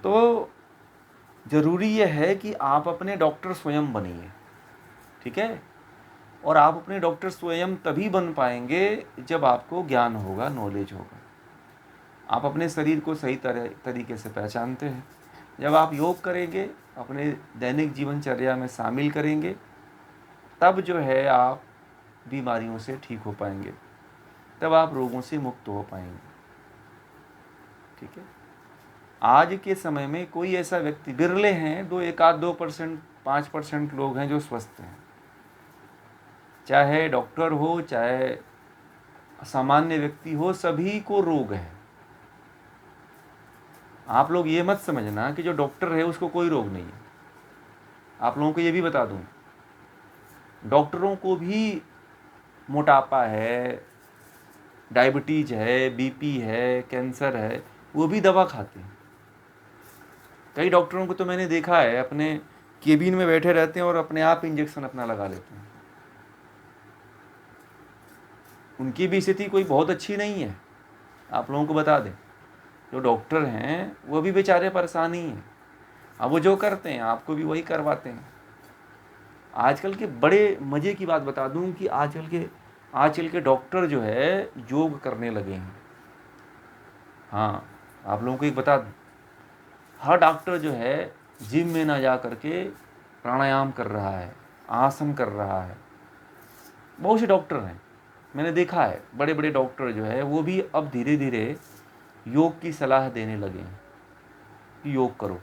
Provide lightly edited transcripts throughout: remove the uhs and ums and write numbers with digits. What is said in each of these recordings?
तो ज़रूरी यह है कि आप अपने डॉक्टर स्वयं बनिए, ठीक है। और आप अपने डॉक्टर स्वयं तभी बन पाएंगे जब आपको ज्ञान होगा, नॉलेज होगा। आप अपने शरीर को सही तरीके से पहचानते हैं। जब आप योग करेंगे, अपने दैनिक जीवनचर्या में शामिल करेंगे, तब जो है आप बीमारियों से ठीक हो पाएंगे, तब आप रोगों से मुक्त हो पाएंगे, ठीक है। आज के समय में कोई ऐसा व्यक्ति, बिरले हैं, 2% 5% लोग हैं जो स्वस्थ हैं। चाहे डॉक्टर हो, चाहे सामान्य व्यक्ति हो, सभी को रोग है। आप लोग ये मत समझना कि जो डॉक्टर है उसको कोई रोग नहीं है। आप लोगों को ये भी बता दूं, डॉक्टरों को भी मोटापा है, डायबिटीज है, बीपी है, कैंसर है, वो भी दवा खाते हैं। कई डॉक्टरों को तो मैंने देखा है, अपने केबिन में बैठे रहते हैं और अपने आप इंजेक्शन अपना लगा लेते हैं। उनकी भी स्थिति कोई बहुत अच्छी नहीं है। आप लोगों को बता दें, जो डॉक्टर हैं वो भी बेचारे परेशान ही हैं। अब वो जो करते हैं आपको भी वही करवाते हैं। आजकल के बड़े मज़े की बात बता दूं कि आजकल के डॉक्टर जो है योग करने लगे हैं। हाँ, आप लोगों को एक बता दूं, हर डॉक्टर जो है जिम में ना जा करके प्राणायाम कर रहा है, आसन कर रहा है। बहुत से डॉक्टर हैं, मैंने देखा है, बड़े बड़े डॉक्टर जो है वो भी अब धीरे धीरे योग की सलाह देने लगे हैं कि योग करो,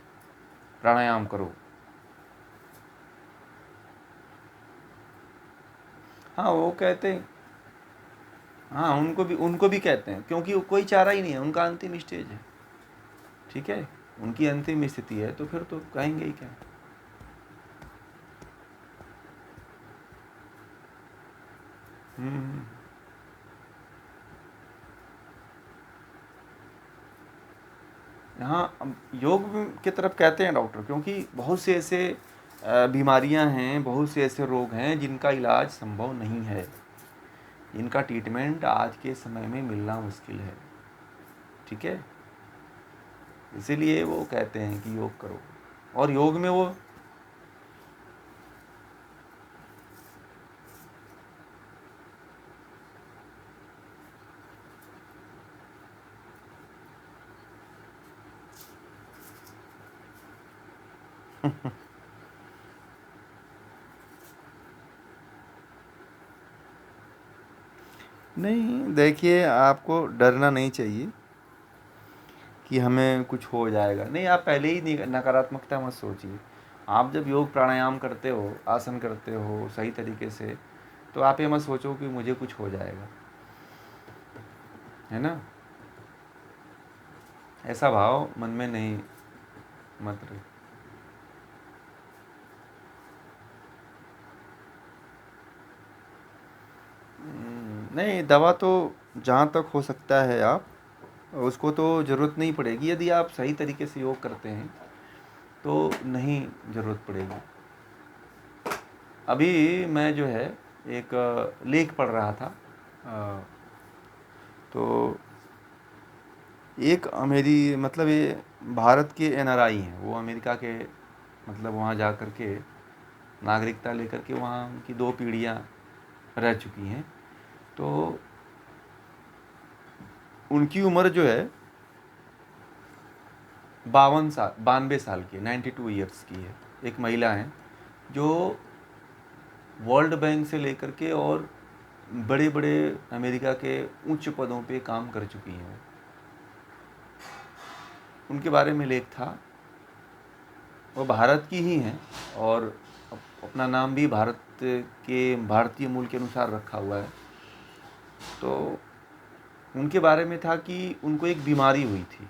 प्राणायाम करो। हाँ, वो कहते हैं, हाँ, उनको भी कहते हैं, क्योंकि कोई चारा ही नहीं है, उनका अंतिम स्टेज है, ठीक है। उनकी अंतिम स्थिति है, तो फिर तो कहेंगे ही क्या। हम्म। हाँ, योग की तरफ कहते हैं डॉक्टर, क्योंकि बहुत से ऐसे बीमारियां हैं, बहुत से ऐसे रोग हैं जिनका इलाज संभव नहीं है, जिनका ट्रीटमेंट आज के समय में मिलना मुश्किल है, ठीक है। इसीलिए वो कहते हैं कि योग करो। और योग में वो नहीं, देखिए, आपको डरना नहीं चाहिए कि हमें कुछ हो जाएगा। नहीं, आप पहले ही नकारात्मकता मत सोचिए। आप जब योग प्राणायाम करते हो, आसन करते हो सही तरीके से, तो आप ये मत सोचो कि मुझे कुछ हो जाएगा, है ना। ऐसा भाव मन में नहीं मत रहे। नहीं, दवा तो जहाँ तक हो सकता है आप उसको तो ज़रूरत नहीं पड़ेगी। यदि आप सही तरीके से योग करते हैं तो नहीं ज़रूरत पड़ेगी। अभी मैं जो है एक लेख पढ़ रहा था, तो एक मतलब ये भारत के एनआरआई हैं, वो अमेरिका के, मतलब वहाँ जा कर के नागरिकता लेकर के वहाँ उनकी 2 पीढ़ियाँ रह चुकी हैं। तो उनकी उम्र जो है 92 साल की, 92 ईयर्स की है। एक महिला हैं जो वर्ल्ड बैंक से लेकर के और बड़े बड़े अमेरिका के उच्च पदों पे काम कर चुकी हैं। उनके बारे में लेख था। वो भारत की ही हैं और अपना नाम भी भारतीय मूल के अनुसार रखा हुआ है। तो उनके बारे में था कि उनको एक बीमारी हुई थी,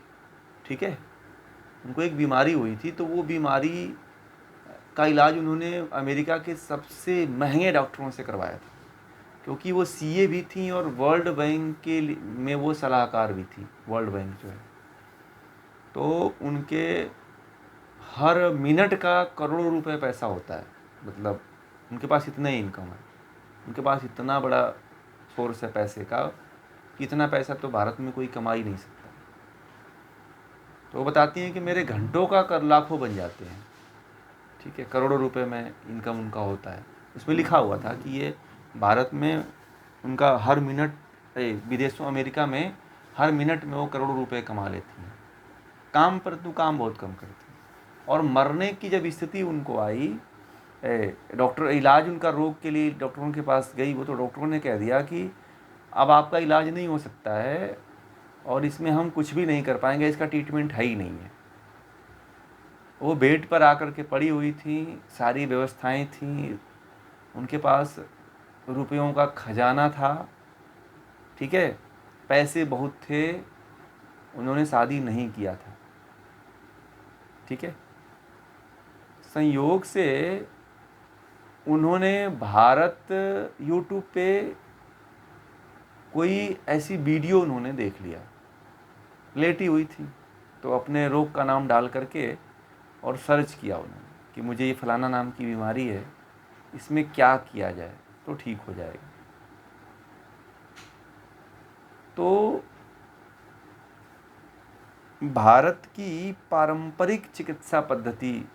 ठीक है। उनको एक बीमारी हुई थी, तो वो बीमारी का इलाज उन्होंने अमेरिका के सबसे महंगे डॉक्टरों से करवाया था, क्योंकि वो सीए भी थी और वर्ल्ड बैंक में वो सलाहकार भी थी। वर्ल्ड बैंक जो है, तो उनके हर मिनट का करोड़ों रुपए पैसा होता है। मतलब उनके पास इतना ही इनकम है, उनके पास इतना बड़ा सोर्स है पैसे का कि इतना पैसा तो भारत में कोई कमा ही नहीं सकता। तो वो बताती हैं कि मेरे घंटों का कर लाखों बन जाते हैं, ठीक है, करोड़ों रुपए में इनकम उनका होता है। उसमें लिखा हुआ था कि ये भारत में उनका हर मिनट, विदेशों अमेरिका में हर मिनट में वो करोड़ों रुपए कमा लेती हैं, काम परंतु काम बहुत कम करती हैं। और मरने की जब स्थिति उनको आई, डॉक्टर इलाज उनका रोग के लिए डॉक्टरों के पास गई वो, तो डॉक्टरों ने कह दिया कि अब आपका इलाज नहीं हो सकता है और इसमें हम कुछ भी नहीं कर पाएंगे, इसका ट्रीटमेंट है ही नहीं है। वो बेड पर आकर के पड़ी हुई थी, सारी व्यवस्थाएं थीं, उनके पास रुपयों का खजाना था, ठीक है, पैसे बहुत थे, उन्होंने शादी नहीं किया था, ठीक है। संयोग से उन्होंने भारत यूट्यूब पे कोई ऐसी वीडियो उन्होंने देख लिया, लेटी हुई थी, तो अपने रोग का नाम डाल करके और सर्च किया उन्होंने कि मुझे ये फलाना नाम की बीमारी है, इसमें क्या किया जाए तो ठीक हो जाएगा। तो भारत की पारंपरिक चिकित्सा पद्धति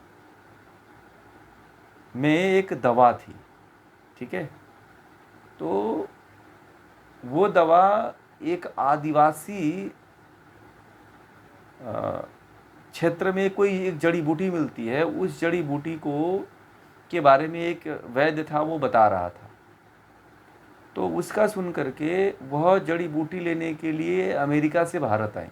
में एक दवा थी, ठीक है। तो वो दवा एक आदिवासी क्षेत्र में कोई एक जड़ी बूटी मिलती है, उस जड़ी बूटी को के बारे में एक वैद्य था वो बता रहा था। तो उसका सुन करके वह जड़ी बूटी लेने के लिए अमेरिका से भारत आई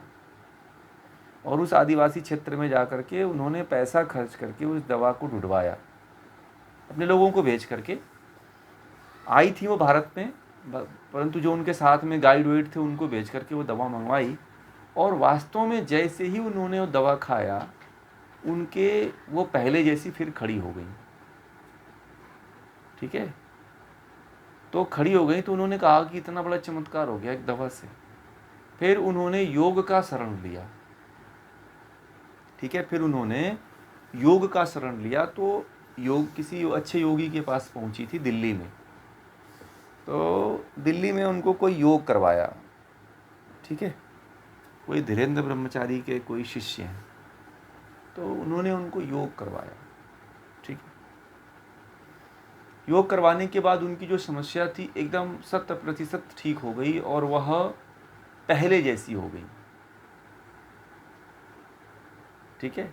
और उस आदिवासी क्षेत्र में जा करके उन्होंने पैसा खर्च करके उस दवा को ढूंढवाया, अपने लोगों को भेज करके आई थी वो भारत में, परंतु जो उनके साथ में गाइड वाइड थे उनको भेज करके वो दवा मंगवाई। और वास्तव में जैसे ही उन्होंने वो दवा खाया, उनके वो पहले जैसी फिर खड़ी हो गई, ठीक है। तो खड़ी हो गई तो उन्होंने कहा कि इतना बड़ा चमत्कार हो गया एक दवा से। फिर उन्होंने योग का शरण लिया, ठीक है, फिर उन्होंने योग का शरण लिया। तो योग किसी अच्छे योगी के पास पहुंची थी दिल्ली में, तो दिल्ली में उनको कोई योग करवाया, ठीक है, कोई धीरेन्द्र ब्रह्मचारी के कोई शिष्य हैं, तो उन्होंने उनको योग करवाया, ठीक है। योग करवाने के बाद उनकी जो समस्या थी एकदम 100% ठीक हो गई और वह पहले जैसी हो गई, ठीक है।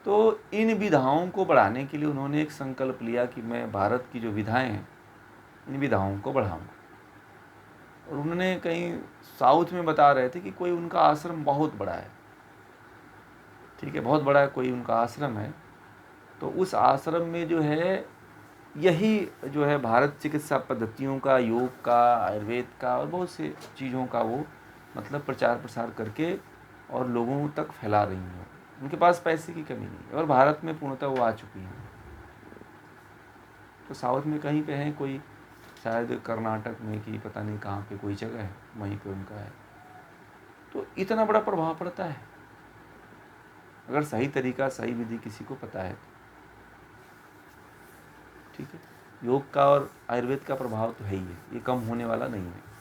तो इन विधाओं को बढ़ाने के लिए उन्होंने एक संकल्प लिया कि मैं भारत की जो विधाएं हैं इन विधाओं को बढ़ाऊंगा। और उन्होंने कहीं साउथ में बता रहे थे कि कोई उनका आश्रम बहुत बड़ा है, ठीक है, बहुत बड़ा कोई उनका आश्रम है। तो उस आश्रम में जो है यही जो है भारत चिकित्सा पद्धतियों का, योग का, आयुर्वेद का और बहुत से चीज़ों का वो मतलब प्रचार प्रसार करके और लोगों तक फैला रही हैं। उनके पास पैसे की कमी नहीं है और भारत में पूर्णतः वो आ चुकी हैं। तो साउथ में कहीं पे है, कोई शायद कर्नाटक में कि पता नहीं कहाँ पे कोई जगह है, वहीं पे उनका है। तो इतना बड़ा प्रभाव पड़ता है अगर सही तरीका, सही विधि किसी को पता है, ठीक है। योग का और आयुर्वेद का प्रभाव तो है ही है, ये कम होने वाला नहीं है।